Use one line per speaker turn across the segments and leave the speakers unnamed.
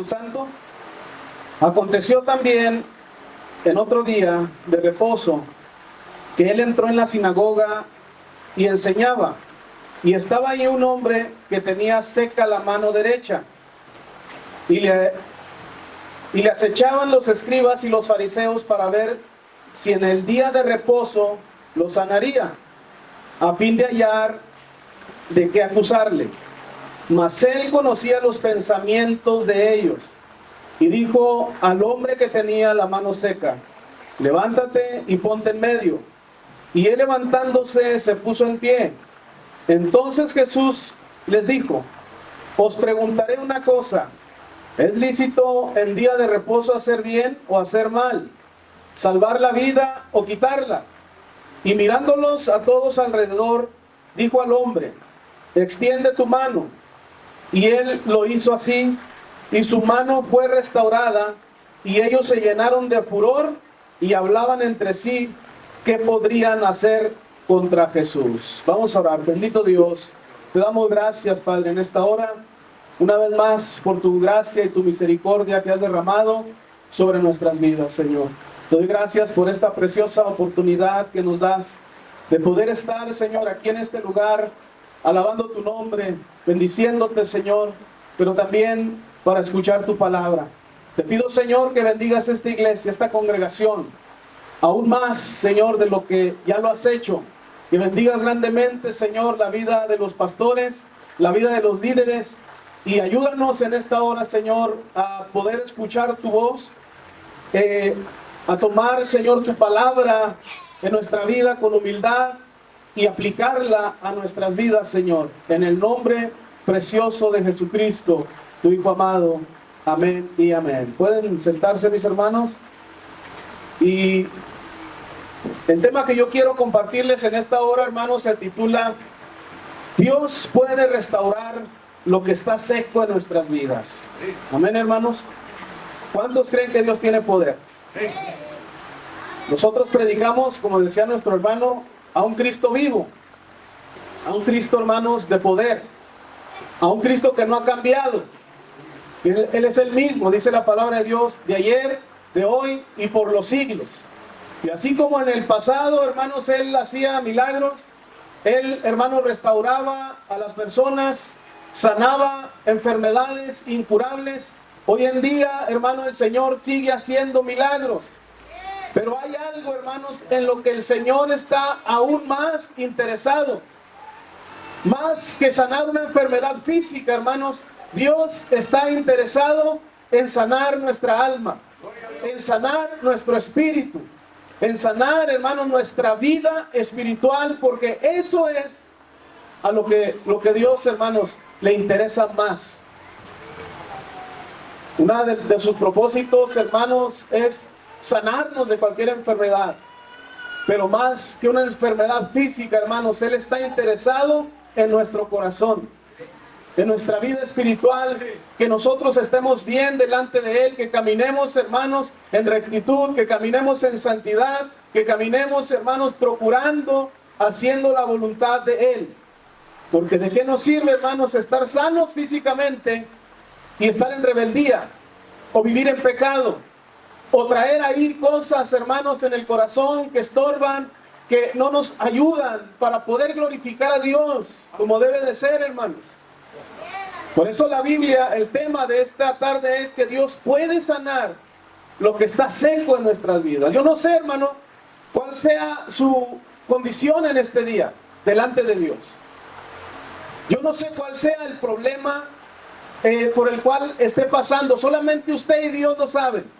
Espíritu Santo. Aconteció también en otro día de reposo que él entró en la sinagoga y enseñaba, y estaba ahí un hombre que tenía seca la mano derecha, y le acechaban los escribas y los fariseos para ver si en el día de reposo lo sanaría, a fin de hallar de qué acusarle. Mas él conocía los pensamientos de ellos, y dijo al hombre que tenía la mano seca: levántate y ponte en medio. Y él, levantándose, se puso en pie. Entonces Jesús les dijo: os preguntaré una cosa, ¿es lícito en día de reposo hacer bien o hacer mal? ¿Salvar la vida o quitarla? Y mirándolos a todos alrededor, dijo al hombre: extiende tu mano. Y él lo hizo así, y su mano fue restaurada, y ellos se llenaron de furor y hablaban entre sí qué podrían hacer contra Jesús. Vamos a orar. Bendito Dios, te damos gracias, Padre, en esta hora, una vez más, por tu gracia y tu misericordia que has derramado sobre nuestras vidas, Señor. Te doy gracias por esta preciosa oportunidad que nos das de poder estar, Señor, aquí en este lugar, alabando tu nombre, bendiciéndote, Señor, pero también para escuchar tu palabra. Te pido, Señor, que bendigas esta iglesia, esta congregación, aún más, Señor, de lo que ya lo has hecho. Que bendigas grandemente, Señor, la vida de los pastores, la vida de los líderes, y ayúdanos en esta hora, Señor, a poder escuchar tu voz, a tomar, Señor, tu palabra en nuestra vida con humildad y aplicarla a nuestras vidas, Señor, en el nombre precioso de Jesucristo, tu Hijo amado. Amén y amén. ¿Pueden sentarse, mis hermanos? Y el tema que yo quiero compartirles en esta hora, hermanos, se titula: Dios puede restaurar lo que está seco en nuestras vidas. Amén, hermanos. ¿Cuántos creen que Dios tiene poder? Nosotros predicamos, como decía nuestro hermano, a un Cristo vivo, a un Cristo, hermanos, de poder, a un Cristo que no ha cambiado. Él es el mismo, dice la palabra de Dios, de ayer, de hoy y por los siglos. Y así como en el pasado, hermanos, Él hacía milagros, Él, hermanos, restauraba a las personas, sanaba enfermedades incurables. Hoy en día, hermano, el Señor sigue haciendo milagros. Pero hay algo, hermanos, en lo que el Señor está aún más interesado. Más que sanar una enfermedad física, hermanos, Dios está interesado en sanar nuestra alma, en sanar nuestro espíritu, en sanar, hermanos, nuestra vida espiritual, porque eso es a lo que Dios, hermanos, le interesa más. Una de sus propósitos, hermanos, es sanarnos de cualquier enfermedad. Pero más que una enfermedad física, hermanos, Él está interesado en nuestro corazón, en nuestra vida espiritual, que nosotros estemos bien delante de Él, que caminemos, hermanos, en rectitud, que caminemos en santidad, que caminemos, hermanos, procurando, haciendo la voluntad de Él. Porque ¿de qué nos sirve, hermanos, estar sanos físicamente y estar en rebeldía, o vivir en pecado, o traer ahí cosas, hermanos, en el corazón que estorban, que no nos ayudan para poder glorificar a Dios como debe de ser, hermanos? Por eso la Biblia, el tema de esta tarde es que Dios puede sanar lo que está seco en nuestras vidas. Yo no sé, hermano, cuál sea su condición en este día delante de Dios. Yo no sé cuál sea el problema por el cual esté pasando. Solamente usted y Dios lo saben.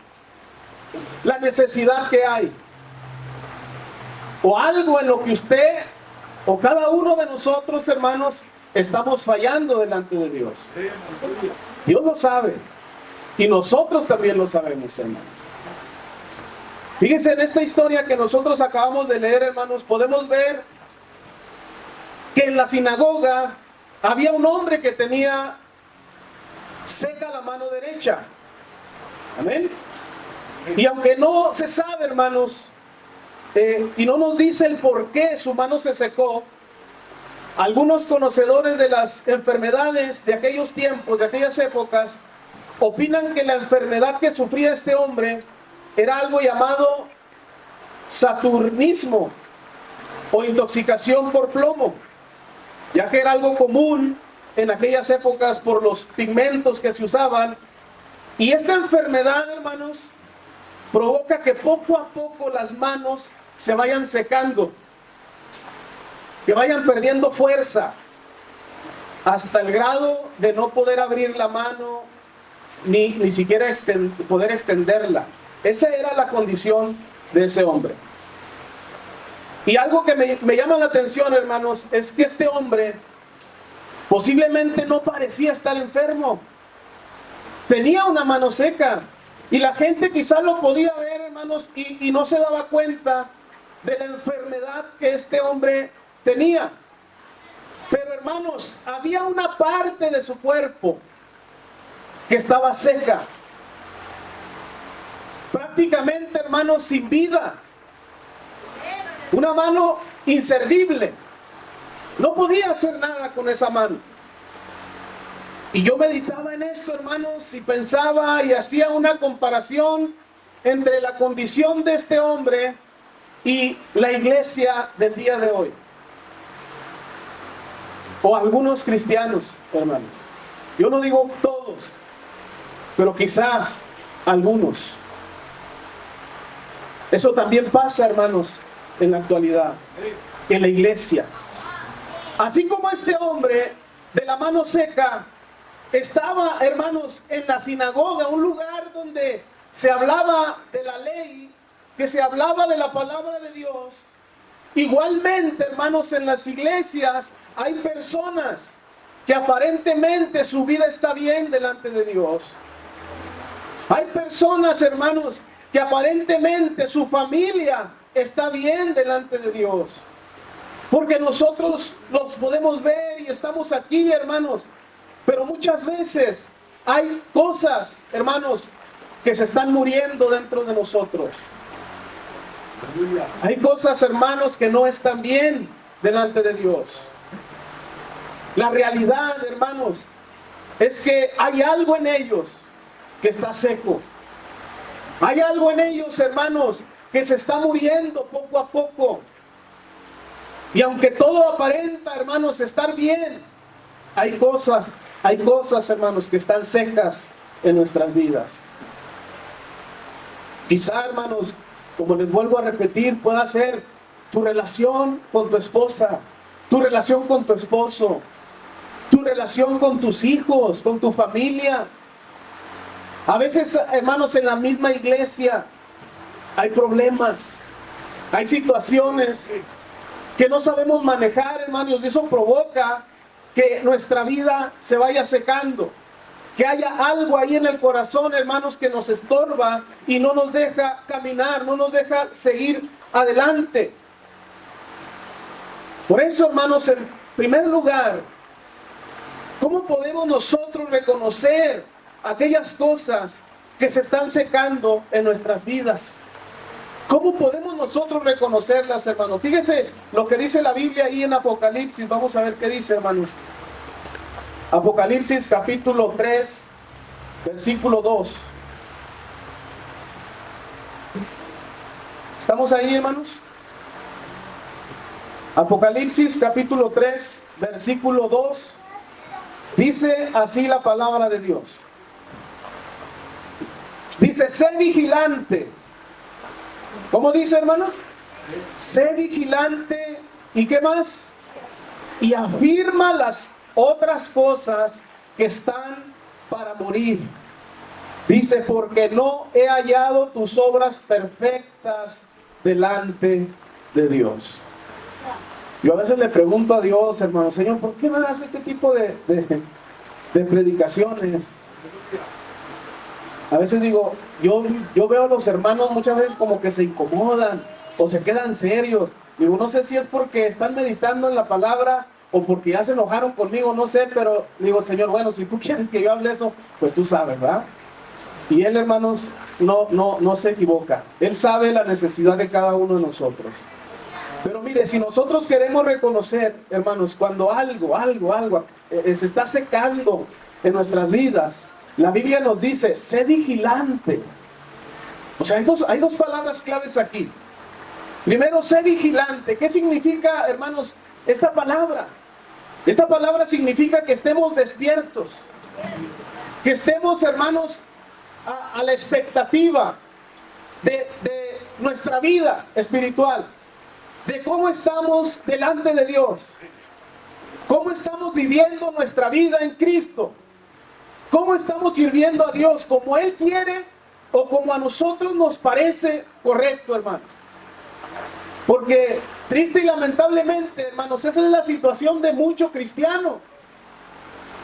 La necesidad que hay, o algo en lo que usted o cada uno de nosotros, hermanos, estamos fallando delante de Dios. Dios lo sabe, y nosotros también lo sabemos, hermanos. Fíjense en esta historia que nosotros acabamos de leer, hermanos, podemos ver que en la sinagoga había un hombre que tenía seca la mano derecha. Amén. Y aunque no se sabe, hermanos, y no nos dice el por qué su mano se secó, algunos conocedores de las enfermedades de aquellos tiempos, de aquellas épocas, opinan que la enfermedad que sufría este hombre era algo llamado saturnismo o intoxicación por plomo, ya que era algo común en aquellas épocas por los pigmentos que se usaban. Y esta enfermedad, hermanos, provoca que poco a poco las manos se vayan secando, que vayan perdiendo fuerza, hasta el grado de no poder abrir la mano, ni siquiera poder extenderla. Esa era la condición de ese hombre. Y algo que me llama la atención, hermanos, es que este hombre posiblemente no parecía estar enfermo. Tenía una mano seca. Y la gente quizás lo podía ver, hermanos, y no se daba cuenta de la enfermedad que este hombre tenía. Pero, hermanos, había una parte de su cuerpo que estaba seca. Prácticamente, hermanos, sin vida. Una mano inservible. No podía hacer nada con esa mano. Y yo meditaba en esto, hermanos, y pensaba y hacía una comparación entre la condición de este hombre y la iglesia del día de hoy. O algunos cristianos, hermanos. Yo no digo todos, pero quizá algunos. Eso también pasa, hermanos, en la actualidad, en la iglesia. Así como este hombre de la mano seca estaba, hermanos, en la sinagoga, un lugar donde se hablaba de la ley, que se hablaba de la palabra de Dios. Igualmente, hermanos, en las iglesias hay personas que aparentemente su vida está bien delante de Dios. Hay personas, hermanos, que aparentemente su familia está bien delante de Dios. Porque nosotros los podemos ver y estamos aquí, hermanos. Pero muchas veces hay cosas, hermanos, que se están muriendo dentro de nosotros. Hay cosas, hermanos, que no están bien delante de Dios. La realidad, hermanos, es que hay algo en ellos que está seco. Hay algo en ellos, hermanos, que se está muriendo poco a poco. Y aunque todo aparenta, hermanos, estar bien, hay cosas, hermanos, que están secas en nuestras vidas. Quizá, hermanos, como les vuelvo a repetir, pueda ser tu relación con tu esposa, tu relación con tu esposo, tu relación con tus hijos, con tu familia. A veces, hermanos, en la misma iglesia hay problemas, hay situaciones que no sabemos manejar, hermanos, y eso provoca que nuestra vida se vaya secando, que haya algo ahí en el corazón, hermanos, que nos estorba y no nos deja caminar, no nos deja seguir adelante. Por eso, hermanos, en primer lugar, ¿cómo podemos nosotros reconocer aquellas cosas que se están secando en nuestras vidas? ¿Cómo podemos nosotros reconocerlas, hermanos? Fíjense lo que dice la Biblia ahí en Apocalipsis. Vamos a ver qué dice, hermanos. Apocalipsis capítulo 3, versículo 2. ¿Estamos ahí, hermanos? Apocalipsis capítulo 3, versículo 2. Dice así la palabra de Dios. Dice, sé vigilante. ¿Cómo dice, hermanos? Sé vigilante. ¿Y qué más? Y afirma las otras cosas que están para morir. Dice, porque no he hallado tus obras perfectas delante de Dios. Yo a veces le pregunto a Dios, hermano, Señor, ¿por qué me das este tipo de predicaciones? A veces digo, yo veo a los hermanos muchas veces como que se incomodan o se quedan serios. Digo, no sé si es porque están meditando en la palabra o porque ya se enojaron conmigo, no sé, pero digo, Señor, bueno, si tú quieres que yo hable eso, pues tú sabes, ¿verdad? Y Él, hermanos, no se equivoca. Él sabe la necesidad de cada uno de nosotros. Pero mire, si nosotros queremos reconocer, hermanos, cuando algo se está secando en nuestras vidas, La Biblia nos dice, sé vigilante. O sea, hay dos palabras claves aquí. Primero, sé vigilante. ¿Qué significa, hermanos, esta palabra? Esta palabra significa que estemos despiertos. Que estemos, hermanos, a la expectativa de nuestra vida espiritual. De cómo estamos delante de Dios. Cómo estamos viviendo nuestra vida en Cristo. Cómo estamos sirviendo a Dios como Él quiere o como a nosotros nos parece correcto, hermanos. Porque triste y lamentablemente, hermanos, esa es la situación de muchos cristianos.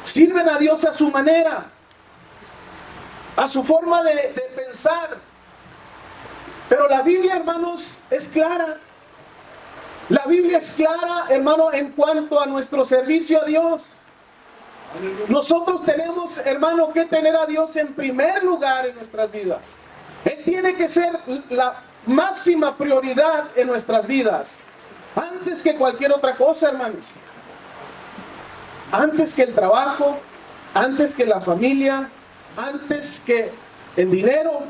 Sirven a Dios a su manera, a su forma de pensar. Pero la Biblia, hermanos, es clara. La Biblia es clara, hermano, en cuanto a nuestro servicio a Dios. Nosotros tenemos, hermano, que tener a Dios en primer lugar en nuestras vidas. Él tiene que ser la máxima prioridad en nuestras vidas. Antes que cualquier otra cosa, hermanos. Antes que el trabajo, antes que la familia, antes que el dinero,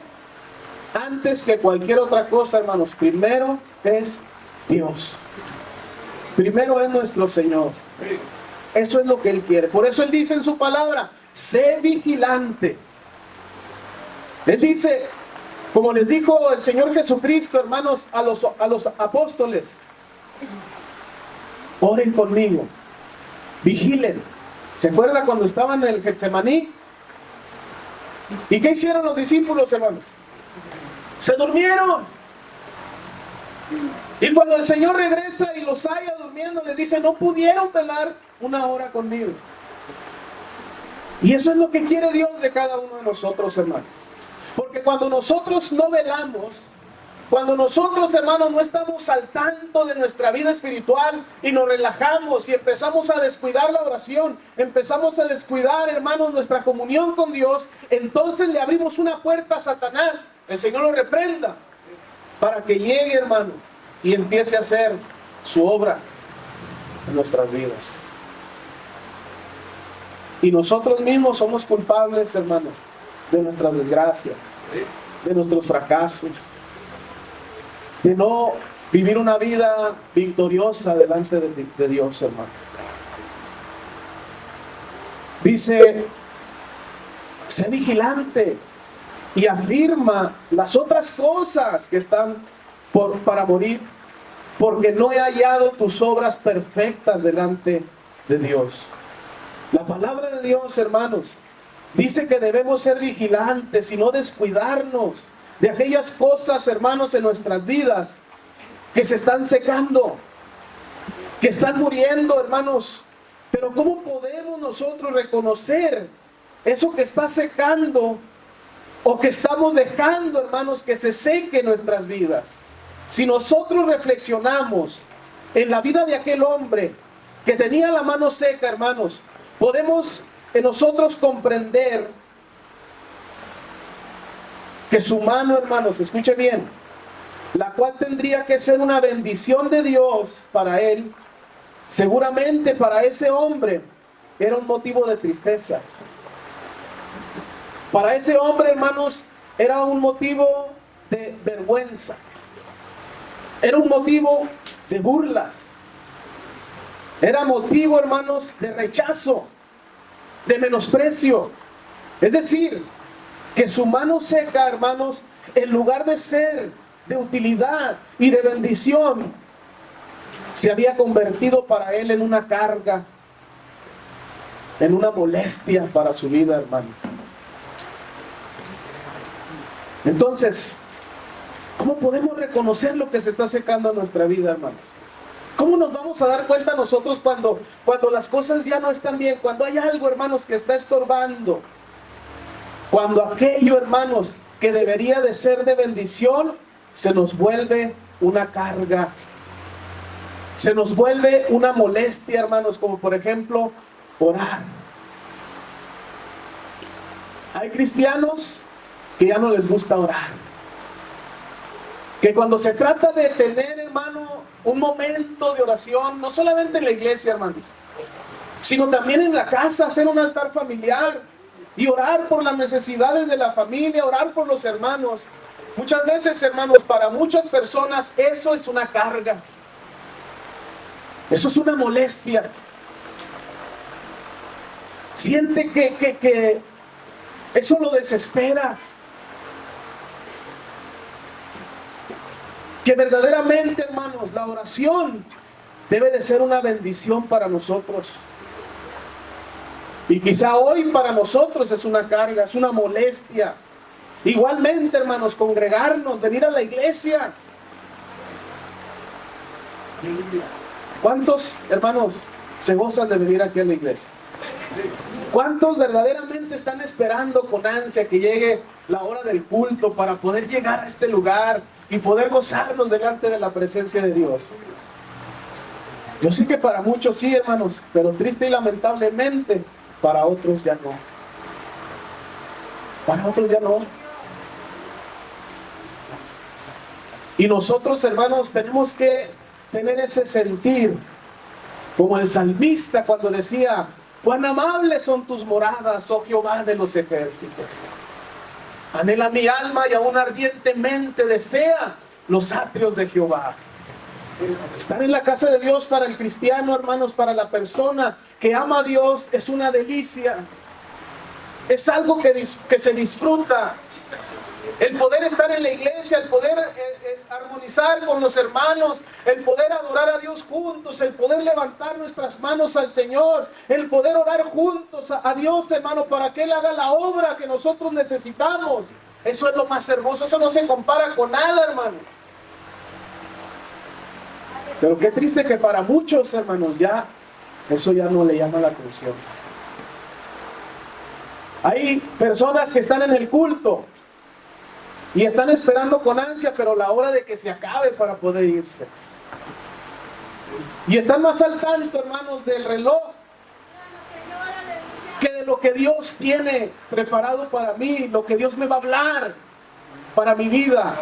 antes que cualquier otra cosa, hermanos. Primero es Dios. Primero es nuestro Señor. Eso es lo que Él quiere. Por eso Él dice en su palabra, sé vigilante. Él dice, como les dijo el Señor Jesucristo, hermanos, a los apóstoles, oren conmigo, vigilen. ¿Se acuerdan cuando estaban en el Getsemaní? ¿Y qué hicieron los discípulos, hermanos? Se durmieron. Y cuando el Señor regresa y los halla durmiendo, les dice, no pudieron velar una hora conmigo. Y eso es lo que quiere Dios de cada uno de nosotros, hermanos. Porque cuando nosotros no velamos, cuando nosotros, hermanos, no estamos al tanto de nuestra vida espiritual y nos relajamos y empezamos a descuidar la oración, empezamos a descuidar, hermanos, nuestra comunión con Dios, entonces le abrimos una puerta a Satanás. El Señor lo reprenda para que llegue, hermanos, y empiece a hacer su obra en nuestras vidas. Y nosotros mismos somos culpables, hermanos, de nuestras desgracias, de nuestros fracasos, de no vivir una vida victoriosa delante de Dios, hermano. Dice, sé vigilante y afirma las otras cosas que están para morir, porque no he hallado tus obras perfectas delante de Dios. La palabra de Dios, hermanos, dice que debemos ser vigilantes y no descuidarnos de aquellas cosas, hermanos, en nuestras vidas que se están secando, que están muriendo, hermanos. Pero ¿cómo podemos nosotros reconocer eso que está secando o que estamos dejando, hermanos, que se seque en nuestras vidas? Si nosotros reflexionamos en la vida de aquel hombre que tenía la mano seca, hermanos, podemos en nosotros comprender que su mano, hermanos, escuche bien, la cual tendría que ser una bendición de Dios para él, seguramente para ese hombre era un motivo de tristeza. Para ese hombre, hermanos, era un motivo de vergüenza. Era un motivo de burlas. Era motivo, hermanos, de rechazo, de menosprecio. Es decir, que su mano seca, hermanos, en lugar de ser de utilidad y de bendición, se había convertido para él en una carga, en una molestia para su vida, hermano. Entonces, ¿cómo podemos reconocer lo que se está secando en nuestra vida, hermanos? ¿Cómo nos vamos a dar cuenta nosotros cuando las cosas ya no están bien? Cuando hay algo, hermanos, que está estorbando. Cuando aquello, hermanos, que debería de ser de bendición, se nos vuelve una carga. Se nos vuelve una molestia, hermanos, como por ejemplo, orar. Hay cristianos que ya no les gusta orar. Que cuando se trata de tener, hermano, un momento de oración, no solamente en la iglesia, hermanos, sino también en la casa, hacer un altar familiar, y orar por las necesidades de la familia, orar por los hermanos. Muchas veces, hermanos, para muchas personas eso es una carga. Eso es una molestia. Siente que eso lo desespera. Que verdaderamente, hermanos, la oración debe de ser una bendición para nosotros. Y quizá hoy para nosotros es una carga, es una molestia. Igualmente, hermanos, congregarnos, venir a la iglesia. ¿Cuántos, hermanos, se gozan de venir aquí a la iglesia? ¿Cuántos verdaderamente están esperando con ansia que llegue la hora del culto para poder llegar a este lugar y poder gozarnos delante de la presencia de Dios? Yo sé que para muchos sí, hermanos, pero triste y lamentablemente para otros ya no. Para otros ya no. Y nosotros, hermanos, tenemos que tener ese sentir, como el salmista cuando decía: cuán amables son tus moradas, oh Jehová de los ejércitos. Anhela mi alma y aún ardientemente desea los atrios de Jehová. Estar en la casa de Dios para el cristiano, hermanos, para la persona que ama a Dios, es una delicia. Es algo que se disfruta. El poder estar en la iglesia, el poder armonizar con los hermanos, el poder adorar a Dios juntos, el poder levantar nuestras manos al Señor, el poder orar juntos a Dios, hermano, para que Él haga la obra que nosotros necesitamos. Eso es lo más hermoso, eso no se compara con nada, hermano. Pero qué triste que para muchos, hermanos, ya eso ya no le llama la atención. Hay personas que están en el culto y están esperando con ansia, pero la hora de que se acabe para poder irse. Y están más al tanto, hermanos, del reloj que de lo que Dios tiene preparado para mí, lo que Dios me va a hablar para mi vida.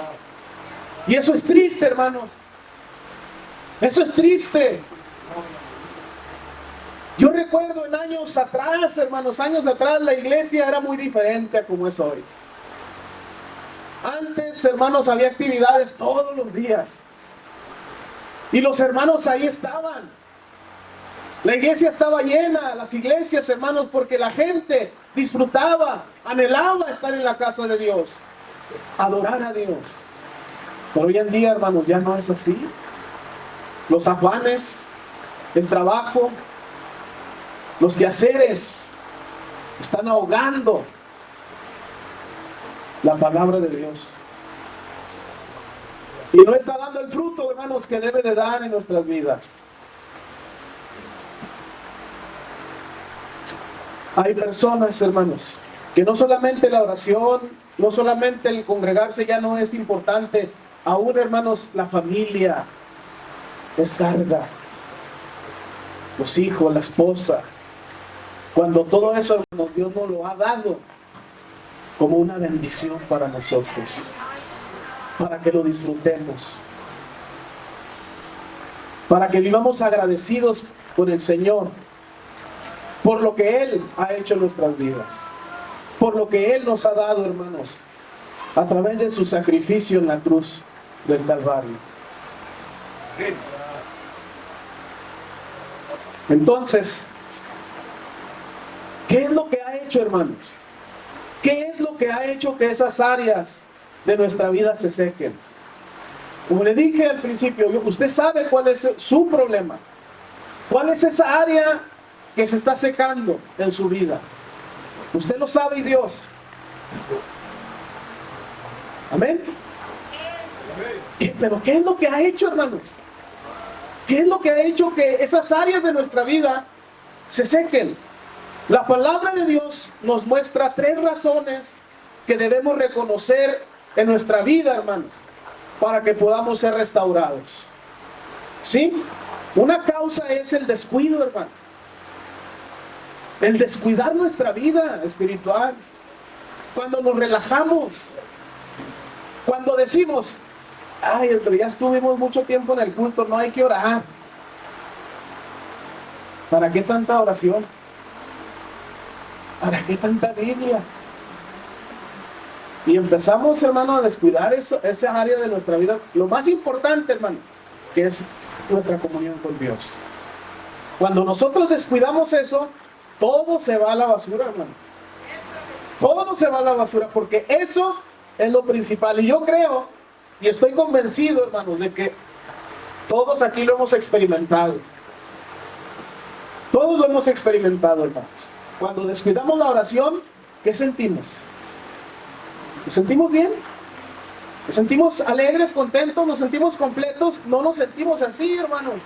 Y eso es triste, hermanos. Eso es triste. Yo recuerdo en años atrás, hermanos, años atrás, la iglesia era muy diferente a como es hoy. Antes, hermanos, había actividades todos los días. Y los hermanos ahí estaban. La iglesia estaba llena, las iglesias, hermanos, porque la gente disfrutaba, anhelaba estar en la casa de Dios, adorar a Dios. Pero hoy en día, hermanos, ya no es así. Los afanes, el trabajo, los quehaceres están ahogando la palabra de Dios. Y no está dando el fruto, hermanos, que debe de dar en nuestras vidas. Hay personas, hermanos, que no solamente la oración, no solamente el congregarse ya no es importante. Aún, hermanos, la familia es carga. Los hijos, la esposa. Cuando todo eso, hermanos, Dios nos lo ha dado como una bendición para nosotros, para que lo disfrutemos, para que vivamos agradecidos por el Señor, por lo que Él ha hecho en nuestras vidas, por lo que Él nos ha dado, hermanos, a través de su sacrificio en la cruz del Calvario. Entonces, ¿qué es lo que ha hecho, hermanos? ¿Qué es lo que ha hecho que esas áreas de nuestra vida se sequen? Como le dije al principio, usted sabe cuál es su problema. ¿Cuál es esa área que se está secando en su vida? Usted lo sabe y Dios. Amén. Pero ¿qué es lo que ha hecho, hermanos? ¿Qué es lo que ha hecho que esas áreas de nuestra vida se sequen? La palabra de Dios nos muestra 3 razones que debemos reconocer en nuestra vida, hermanos, para que podamos ser restaurados. ¿Sí? Una causa es el descuido, hermano. El descuidar nuestra vida espiritual. Cuando nos relajamos. Cuando decimos: ay, pero ya estuvimos mucho tiempo en el culto, no hay que orar. ¿Para qué tanta oración? ¿Para qué tanta Biblia? Y empezamos, hermano, a descuidar esa área de nuestra vida. Lo más importante, hermano, que es nuestra comunión con Dios. Cuando nosotros descuidamos eso, todo se va a la basura, hermano. Todo se va a la basura, porque eso es lo principal. Y yo creo, y estoy convencido, hermanos, de que todos aquí lo hemos experimentado. Todos lo hemos experimentado, hermanos. Cuando descuidamos la oración, ¿qué sentimos? ¿Nos sentimos bien? ¿Nos sentimos alegres, contentos? ¿Nos sentimos completos? No nos sentimos así, hermanos.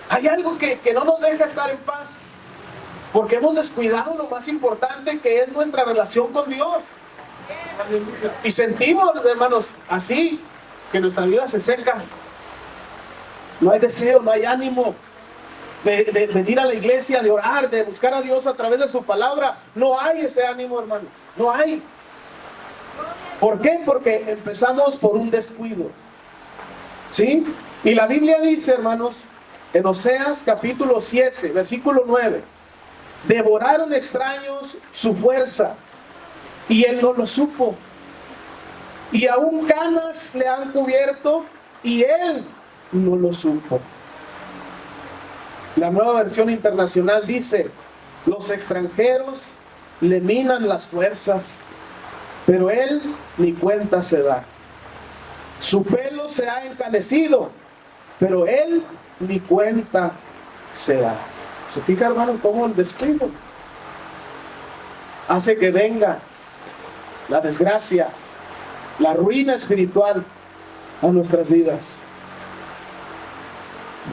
Hay algo que no nos deja estar en paz, porque hemos descuidado lo más importante, que es nuestra relación con Dios. Y sentimos, hermanos, así, que nuestra vida se seca. No hay deseo, no hay ánimo de venir a la iglesia, de orar, de buscar a Dios a través de su palabra. No hay ese ánimo, hermano. No hay. ¿Por qué? Porque empezamos por un descuido. ¿Sí? Y la Biblia dice, hermanos, en Oseas capítulo 7, versículo 9: devoraron extraños su fuerza, y él no lo supo. Y aún canas le han cubierto, y él no lo supo. La Nueva Versión Internacional dice: los extranjeros le minan las fuerzas, pero él ni cuenta se da. Su pelo se ha encanecido, pero él ni cuenta se da. ¿Se fija, hermano, cómo el descuido hace que venga la desgracia, la ruina espiritual a nuestras vidas?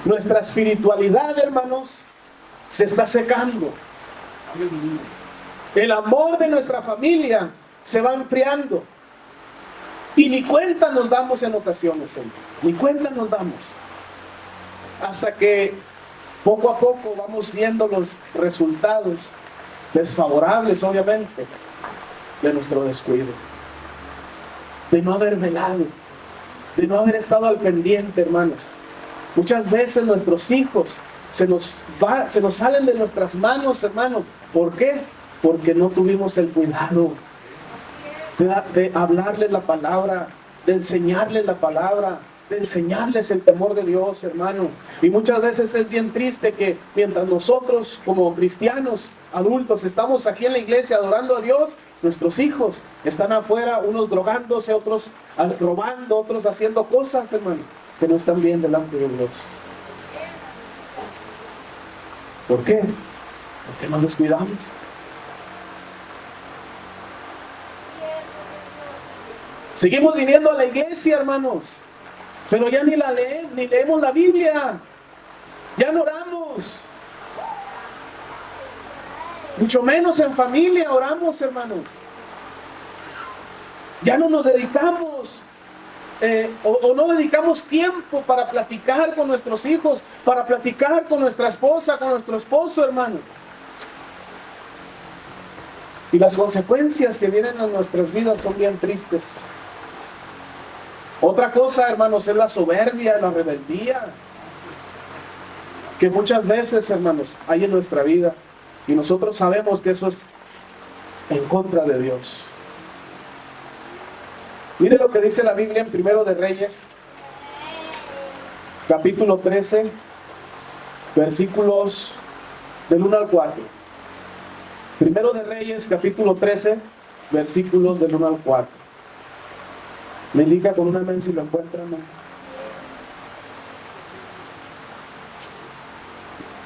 Nuestra espiritualidad, hermanos, se está secando. El amor de nuestra familia se va enfriando. Y ni cuenta nos damos en ocasiones, hermano. Ni cuenta nos damos. Hasta que poco a poco vamos viendo los resultados desfavorables, obviamente, de nuestro descuido. De no haber velado, de no haber estado al pendiente, hermanos. Muchas veces nuestros hijos se nos salen de nuestras manos, hermano. ¿Por qué? Porque no tuvimos el cuidado de hablarles la palabra, de enseñarles la palabra, de enseñarles el temor de Dios, hermano. Y muchas veces es bien triste que mientras nosotros como cristianos adultos estamos aquí en la iglesia adorando a Dios, nuestros hijos están afuera, unos drogándose, otros robando, otros haciendo cosas, hermano, que no están bien delante de Dios. ¿Por qué? Porque nos descuidamos. Seguimos viniendo a la iglesia, hermanos, pero ya ni leemos la Biblia, ya no oramos, mucho menos en familia oramos, hermanos. Ya no nos dedicamos o no dedicamos tiempo para platicar con nuestros hijos, para platicar con nuestra esposa, con nuestro esposo, hermano. Y las consecuencias que vienen a nuestras vidas son bien tristes. Otra cosa, hermanos, es la soberbia, la rebeldía, que muchas veces, hermanos, hay en nuestra vida. Y nosotros sabemos que eso es en contra de Dios. Mire lo que dice la Biblia en Primero de Reyes, capítulo 13, versículos del 1 al 4. Primero de Reyes, capítulo 13, versículos del 1 al 4. Me indica con una amén si lo encuentran, ¿no?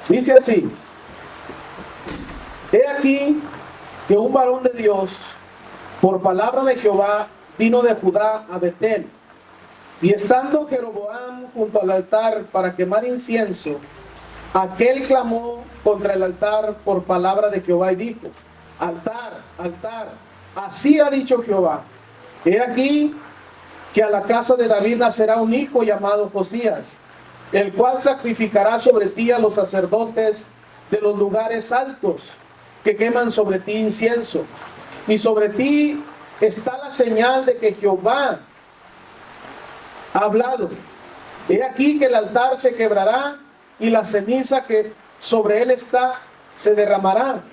Dice así: he aquí que un varón de Dios, por palabra de Jehová, vino de Judá a Betel. Y estando Jeroboam junto al altar para quemar incienso, aquel clamó contra el altar por palabra de Jehová y dijo: altar, altar, así ha dicho Jehová, he aquí que a la casa de David nacerá un hijo llamado Josías, el cual sacrificará sobre ti a los sacerdotes de los lugares altos, que queman sobre ti incienso. Y sobre ti está la señal de que Jehová ha hablado. He aquí que el altar se quebrará, y la ceniza que sobre él está se derramará.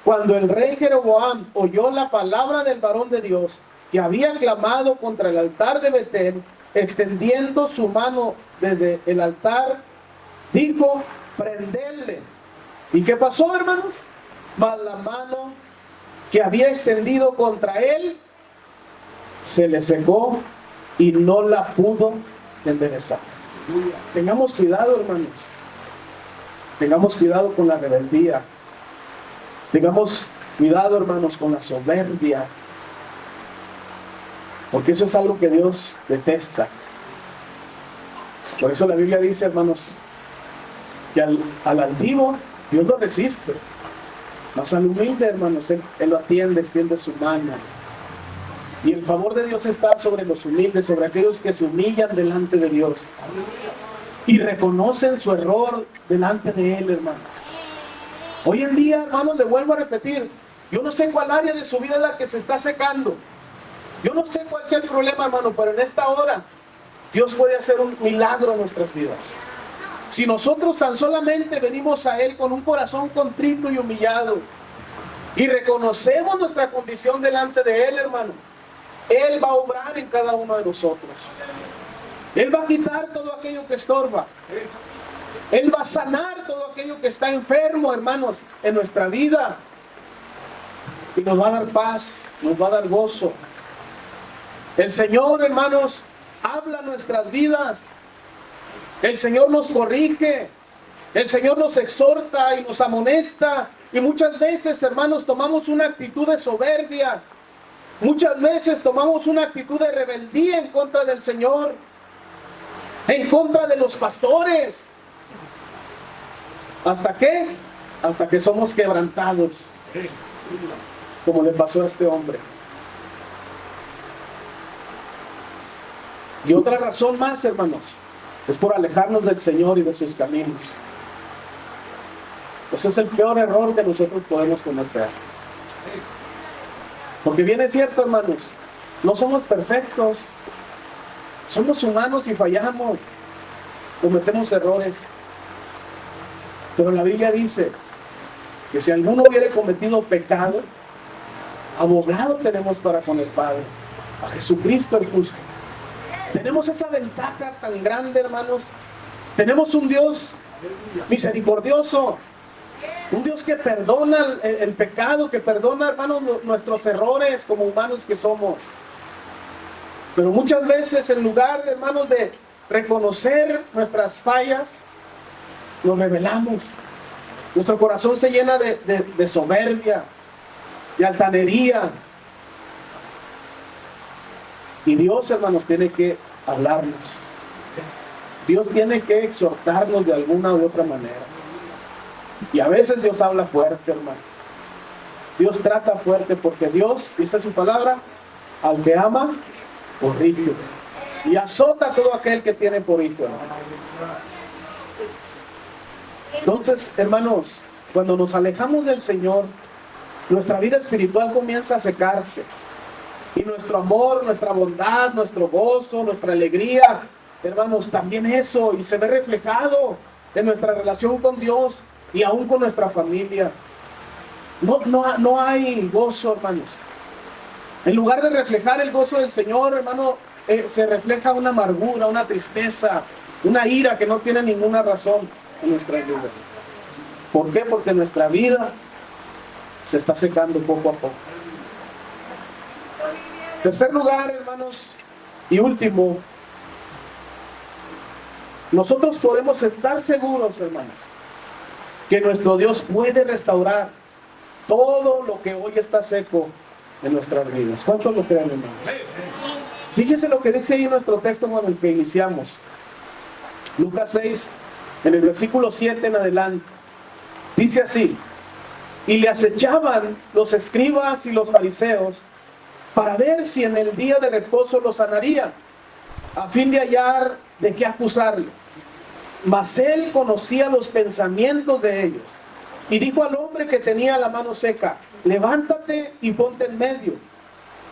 cuando el rey Jeroboam oyó la palabra del varón de Dios, que había clamado contra el altar de Betel, extendiendo su mano desde el altar, dijo: prendedle. ¿Y qué pasó, hermanos? Mas la mano que había extendido contra él se le secó y no la pudo enderezar. Tengamos cuidado, hermanos. Tengamos cuidado con la rebeldía. Tengamos cuidado, hermanos, con la soberbia. Porque eso es algo que Dios detesta. Por eso la Biblia dice, hermanos, que al altivo Dios lo resiste. Mas al humilde, hermanos, Él lo atiende, extiende su mano. Y el favor de Dios está sobre los humildes, sobre aquellos que se humillan delante de Dios y reconocen su error delante de Él, hermanos. Hoy en día, hermanos, le vuelvo a repetir, yo no sé cuál área de su vida es la que se está secando. Yo no sé cuál sea el problema, hermano, pero en esta hora Dios puede hacer un milagro en nuestras vidas. Si nosotros tan solamente venimos a Él con un corazón contrito y humillado y reconocemos nuestra condición delante de Él, hermano, Él va a obrar en cada uno de nosotros. Él va a quitar todo aquello que estorba. Él va a sanar todo aquello que está enfermo, hermanos, en nuestra vida. Y nos va a dar paz, nos va a dar gozo. El Señor, hermanos, habla nuestras vidas. El Señor nos corrige. El Señor nos exhorta y nos amonesta. Y muchas veces, hermanos, tomamos una actitud de soberbia. Muchas veces tomamos una actitud de rebeldía en contra del Señor, en contra de los pastores. ¿Hasta qué? Hasta que somos quebrantados, como le pasó a este hombre. Y otra razón más, hermanos, es por alejarnos del Señor y de sus caminos. Ese es el peor error que nosotros podemos cometer. Porque bien es cierto, hermanos, no somos perfectos. Somos humanos y fallamos. Cometemos errores. Pero la Biblia dice que si alguno hubiera cometido pecado, abogado tenemos para con el Padre, a Jesucristo el justo. Tenemos esa ventaja tan grande, hermanos. Tenemos un Dios misericordioso, un Dios que perdona el pecado, que perdona, hermanos, nuestros errores como humanos que somos. Pero muchas veces, en lugar, hermanos, de reconocer nuestras fallas, nos rebelamos. Nuestro corazón se llena de soberbia, de altanería. Y Dios, hermanos, tiene que hablarnos. Dios tiene que exhortarnos de alguna u otra manera. Y a veces Dios habla fuerte, hermano. Dios trata fuerte porque Dios, dice su palabra, al que ama, corrige. Y azota a todo aquel que tiene por hijo, hermano. Entonces, hermanos, cuando nos alejamos del Señor, nuestra vida espiritual comienza a secarse. Y nuestro amor, nuestra bondad, nuestro gozo, nuestra alegría, hermanos, también eso, y se ve reflejado en nuestra relación con Dios y aún con nuestra familia. No hay gozo, hermanos. En lugar de reflejar el gozo del Señor, hermano, se refleja una amargura, una tristeza, una ira que no tiene ninguna razón en nuestras vidas. ¿Por qué? Porque nuestra vida se está secando poco a poco. Tercer lugar, hermanos, y último, nosotros podemos estar seguros, hermanos, que nuestro Dios puede restaurar todo lo que hoy está seco en nuestras vidas. ¿Cuántos lo creen, hermanos? Fíjense lo que dice ahí nuestro texto con el que iniciamos. Lucas 6, en el versículo 7 en adelante. Dice así: y le acechaban los escribas y los fariseos para ver si en el día de reposo lo sanaría, a fin de hallar de qué acusarle. Mas él conocía los pensamientos de ellos, y dijo al hombre que tenía la mano seca: levántate y ponte en medio.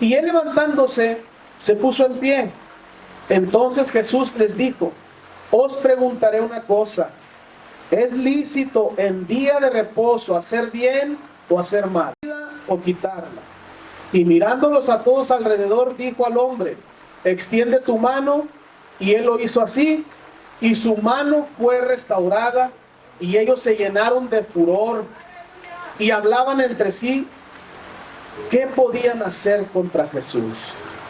Y él, levantándose, se puso en pie. Entonces Jesús les dijo: os preguntaré una cosa, ¿es lícito en día de reposo hacer bien o hacer mal, o quitarla. Y mirándolos a todos alrededor, dijo al hombre: extiende tu mano. Y él lo hizo así, y su mano fue restaurada, y ellos se llenaron de furor, y hablaban entre sí qué podían hacer contra Jesús.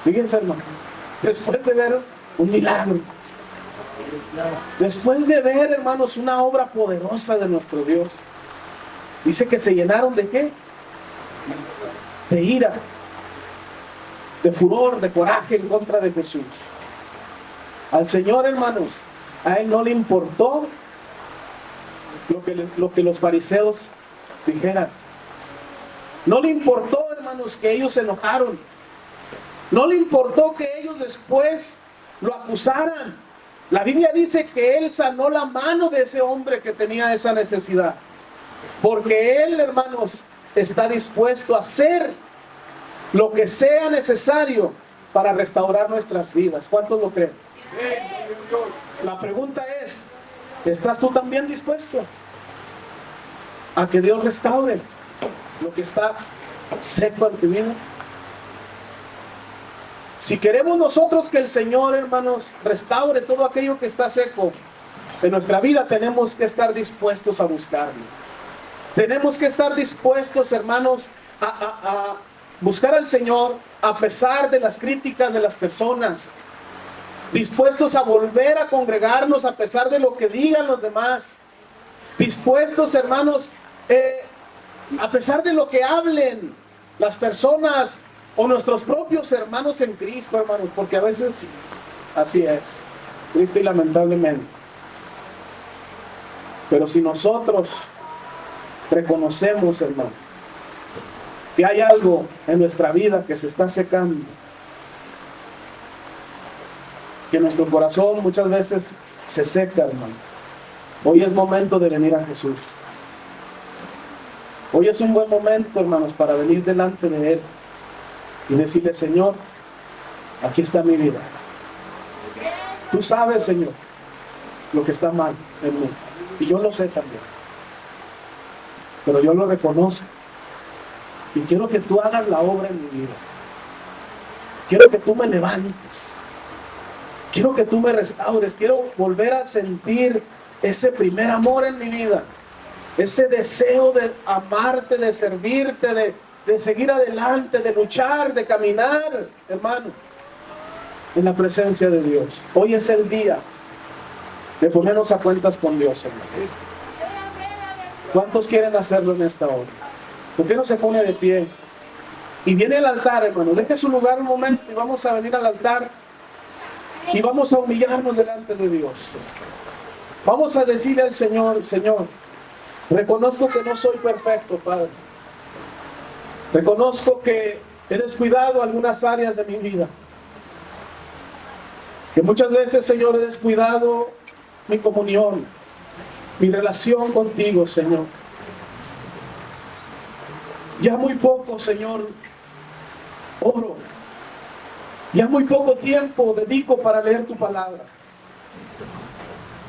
Fíjense, hermano, después de ver un milagro, después de ver, hermanos, una obra poderosa de nuestro Dios, dice que se llenaron ¿de qué? De ira, de furor, de coraje en contra de Jesús. Al Señor, hermanos, a Él no le importó lo que los fariseos dijeran. No le importó, hermanos, que ellos se enojaron. No le importó que ellos después lo acusaran. La Biblia dice que Él sanó la mano de ese hombre que tenía esa necesidad. Porque Él, hermanos, está dispuesto a hacer lo que sea necesario para restaurar nuestras vidas. ¿Cuántos lo creen? La pregunta es: ¿estás tú también dispuesto a que Dios restaure lo que está seco en tu vida? Si queremos nosotros que el Señor, hermanos, restaure todo aquello que está seco en nuestra vida, tenemos que estar dispuestos a buscarlo. Tenemos que estar dispuestos, hermanos, a buscar al Señor a pesar de las críticas de las personas. Dispuestos a volver a congregarnos a pesar de lo que digan los demás. Dispuestos, hermanos, a pesar de lo que hablen las personas o nuestros propios hermanos en Cristo, hermanos, porque a veces así es, triste y lamentablemente. Pero si nosotros reconocemos, hermano, que hay algo en nuestra vida que se está secando, que nuestro corazón muchas veces se seca, hermano, hoy es momento de venir a Jesús. Hoy es un buen momento, hermanos, para venir delante de Él y decirle: Señor, aquí está mi vida. Tú sabes, Señor, lo que está mal en mí, y yo lo sé también, pero yo lo reconozco y quiero que tú hagas la obra en mi vida. Quiero que tú me levantes, quiero que tú me restaures, quiero volver a sentir ese primer amor en mi vida, ese deseo de amarte, de servirte, de seguir adelante, de luchar, de caminar, hermano, en la presencia de Dios. Hoy es el día de ponernos a cuentas con Dios, hermano. ¿Cuántos quieren hacerlo en esta hora? ¿Por qué no se pone de pie? Y viene al altar, hermano. Deje su lugar un momento y vamos a venir al altar y vamos a humillarnos delante de Dios. Vamos a decirle al Señor: Señor, reconozco que no soy perfecto, Padre. Reconozco que he descuidado algunas áreas de mi vida. Que muchas veces, Señor, he descuidado mi comunión, mi relación contigo, Señor. Ya muy poco, Señor, oro. Ya muy poco tiempo dedico para leer tu palabra.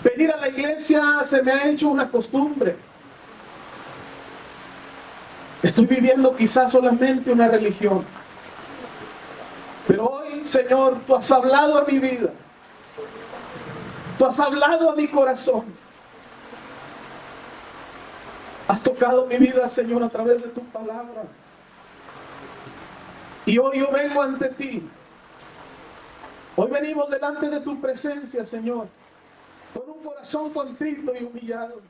Venir a la iglesia se me ha hecho una costumbre. Estoy viviendo quizás solamente una religión. Pero hoy, Señor, tú has hablado a mi vida. Tú has hablado a mi corazón. Has tocado mi vida, Señor, a través de tu palabra. Y hoy yo vengo ante ti. Hoy venimos delante de tu presencia, Señor, con un corazón contrito y humillado.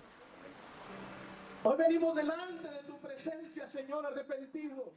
Hoy venimos delante de tu presencia, Señor, arrepentidos.